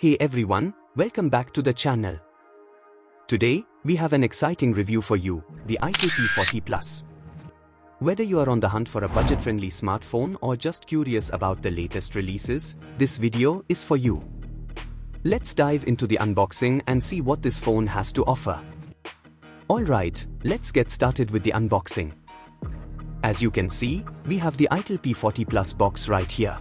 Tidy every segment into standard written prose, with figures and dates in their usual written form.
Hey everyone, welcome back to the channel. Today, we have an exciting review for you, the itel P40 Plus. Whether you are on the hunt for a budget-friendly smartphone or just curious about the latest releases, this video is for you. Let's dive into the unboxing and see what this phone has to offer. Alright, let's get started with the unboxing. As you can see, we have the itel P40 Plus box right here.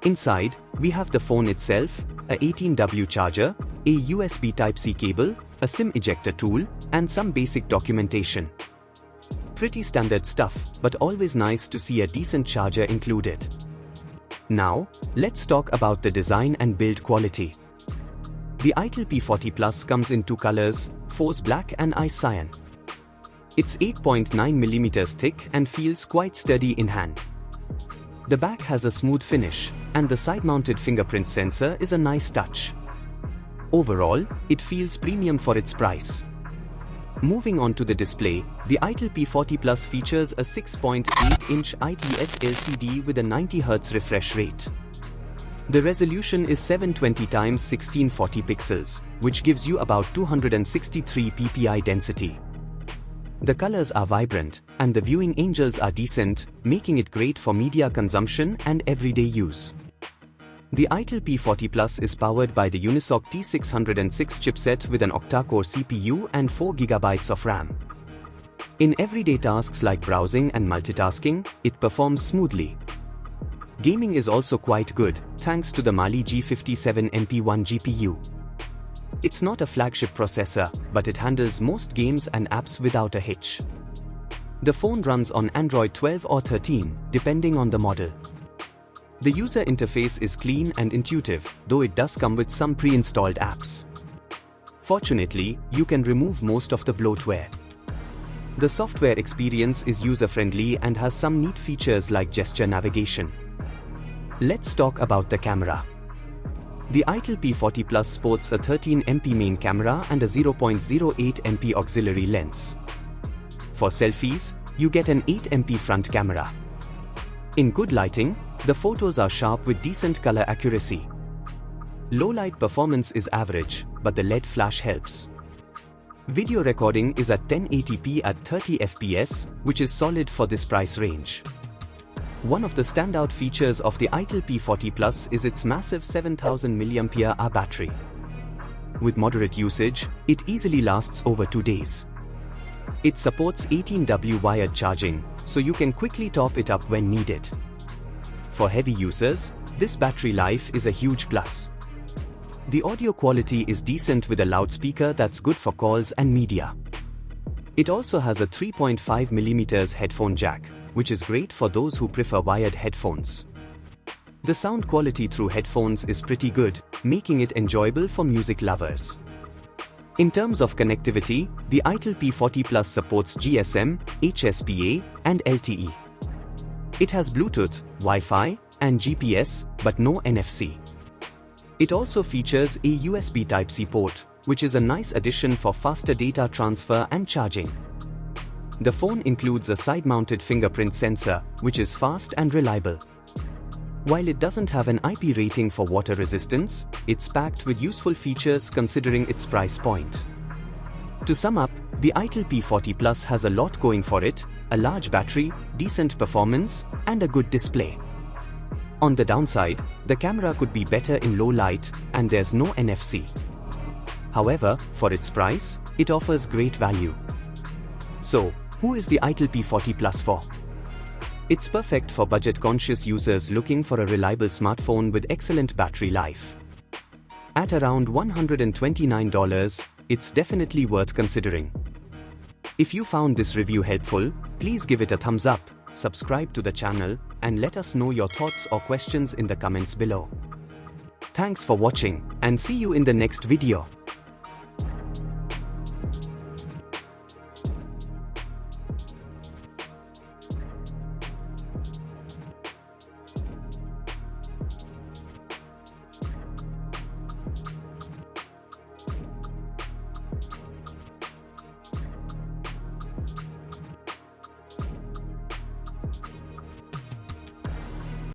Inside, we have the phone itself, a 18W charger, a USB Type-C cable, a SIM ejector tool, and some basic documentation. Pretty standard stuff, but always nice to see a decent charger included. Now, let's talk about the design and build quality. The itel P40 Plus comes in two colors, Force Black and Ice Cyan. It's 8.9mm thick and feels quite sturdy in hand. The back has a smooth finish, and the side-mounted fingerprint sensor is a nice touch. Overall, it feels premium for its price. Moving on to the display, the itel P40 Plus features a 6.8-inch IPS LCD with a 90Hz refresh rate. The resolution is 720x1640 pixels, which gives you about 263 ppi density. The colors are vibrant, and the viewing angles are decent, making it great for media consumption and everyday use. The itel P40 Plus is powered by the Unisoc T606 chipset with an octa-core CPU and 4GB of RAM. In everyday tasks like browsing and multitasking, it performs smoothly. Gaming is also quite good, thanks to the Mali G57 MP1 GPU. It's not a flagship processor, but it handles most games and apps without a hitch. The phone runs on Android 12 or 13, depending on the model. The user interface is clean and intuitive, though it does come with some pre-installed apps. Fortunately, you can remove most of the bloatware. The software experience is user-friendly and has some neat features like gesture navigation. Let's talk about the camera. The itel P40 Plus sports a 13MP main camera and a 0.08MP auxiliary lens. For selfies, you get an 8MP front camera. In good lighting, the photos are sharp with decent color accuracy. Low light performance is average, but the LED flash helps. Video recording is at 1080p at 30fps, which is solid for this price range. One of the standout features of the itel P40 Plus is its massive 7000 mAh battery. With moderate usage, it easily lasts over 2 days. It supports 18W wired charging, so you can quickly top it up when needed. For heavy users, this battery life is a huge plus. The audio quality is decent with a loudspeaker that's good for calls and media. It also has a 3.5mm headphone jack, which is great for those who prefer wired headphones. The sound quality through headphones is pretty good, making it enjoyable for music lovers. In terms of connectivity, the itel P40 Plus supports GSM, HSPA, and LTE. It has Bluetooth, Wi-Fi, and GPS, but no NFC. It also features a USB Type-C port, which is a nice addition for faster data transfer and charging. The phone includes a side-mounted fingerprint sensor, which is fast and reliable. While it doesn't have an IP rating for water resistance, it's packed with useful features considering its price point. To sum up, the itel P40 Plus has a lot going for it: a large battery, decent performance, and a good display. On the downside, the camera could be better in low light, and there's no NFC. However, for its price, it offers great value. So, who is the itel P40 Plus for? It's perfect for budget-conscious users looking for a reliable smartphone with excellent battery life. At around $129, it's definitely worth considering. If you found this review helpful, please give it a thumbs up, subscribe to the channel, and let us know your thoughts or questions in the comments below. Thanks for watching, and see you in the next video.